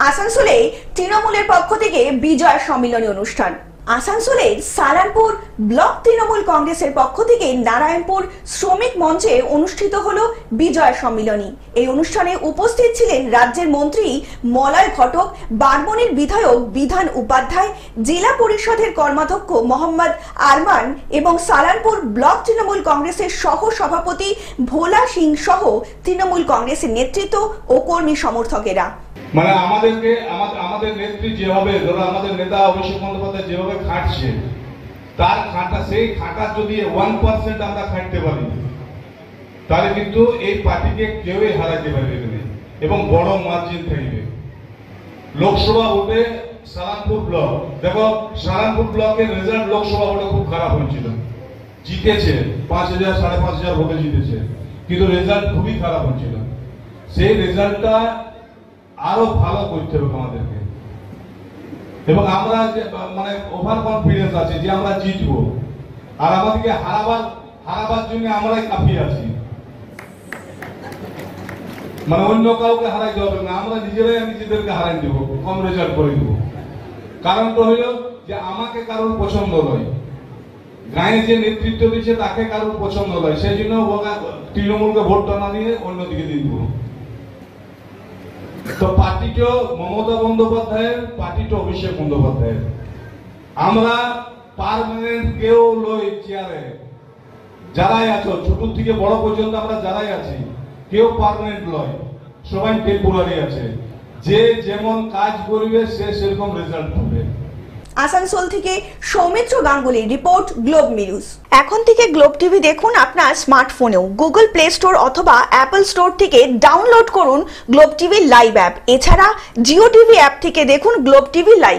আসানসোলে তৃণমূলের পক্ষ থেকে বিজয় সম্মেলনী অনুষ্ঠান। আসানসোলের সালানপুর ব্লক তৃণমূল কংগ্রেসের পক্ষ থেকে নারায়ণপুর শ্রমিক মঞ্চে অনুষ্ঠিত হলো বিজয় সম্মেলনী। এই অনুষ্ঠানে উপস্থিত ছিলেন রাজ্যের মন্ত্রী মলয় ঘটক, বারবনির বিধায়ক বিধান উপাধ্যায়, জেলা পরিষদের কর্মাধ্যক্ষ মোহাম্মদ আরমান এবং সালানপুর ব্লক তৃণমূল কংগ্রেসের সহ সভাপতি ভোলা সিং সহ তৃণমূল কংগ্রেসের নেতৃত্ব ও কর্মী সমর্থকেরা। মানে আমাদের নেত্রী যেভাবে, ধরো আমাদের নেতা অভিষেক বন্দ্যোপাধ্যায় যেভাবে খাটছে, তার সেই খাটার যদি 1% আমরা খাটতে পারি, তাহলে কিন্তু এই পার্টিকে কেউই হারাতে পারবে না এবং বড় মার্জিন থাকবে। লোকসভা ভোটে সালানপুর ব্লক, দেখো সালানপুর ব্লকের রেজাল্ট লোকসভা ভোটে খুব খারাপ হয়েছিল, জিতেছে 5,000 5,500 ভোটে জিতেছে, কিন্তু রেজাল্ট খুবই খারাপ হয়েছিল। সেই রেজাল্টটা আরো ভালো করতে হবে আমাদেরকে, এবং আমরা মানে ওভার কনফিডেন্স আছে যে আমরা জিতবো, আর আমাদেরকে হারাবার জন্য আমরাই কাফি আছি। মানে অন্য কাউকে হারাইতে হবে না, আমরা নিজেরাই নিজেদেরকে হারাই দেবো, কম রেজাল্ট করে দেবো। কারণটা হইল যে আমাকে কারোর পছন্দ নয়, গায়ে যে নেতৃত্ব দিচ্ছে তাকে কারোর পছন্দ নয়, সেই জন্য তৃণমূলকে ভোটটা না দিয়ে অন্যদিকে দিয়ে দেবো। তো পার্টিটা মমতা বন্দ্যোপাধ্যায়ের, পার্টিটা অভিষেক বন্দ্যোপাধ্যায়ের। আমরা পার্মানেন্ট কেউ লই চেয়ারে, যারাই আছো ছোট থেকে বড় পর্যন্ত আমরা যারাই আছি, কেউ পার্মানেন্ট লয়, সবাই টেম্পোরারি আছে। যে যেমন কাজ করবে সে সেরকম রেজাল্ট পাবে। আসানসোল থেকে Soumitra Ganguly report, globe news. এখন থেকে গ্লোব টিভি দেখুন আপনার স্মার্টফোনেও। গুগল প্লে স্টোর অথবা অ্যাপল স্টোর থেকে ডাউনলোড করুন গ্লোব টিভি লাইভ অ্যাপ। এছাড়া জিও টিভি অ্যাপ থেকে দেখুন গ্লোব টিভি লাইভ।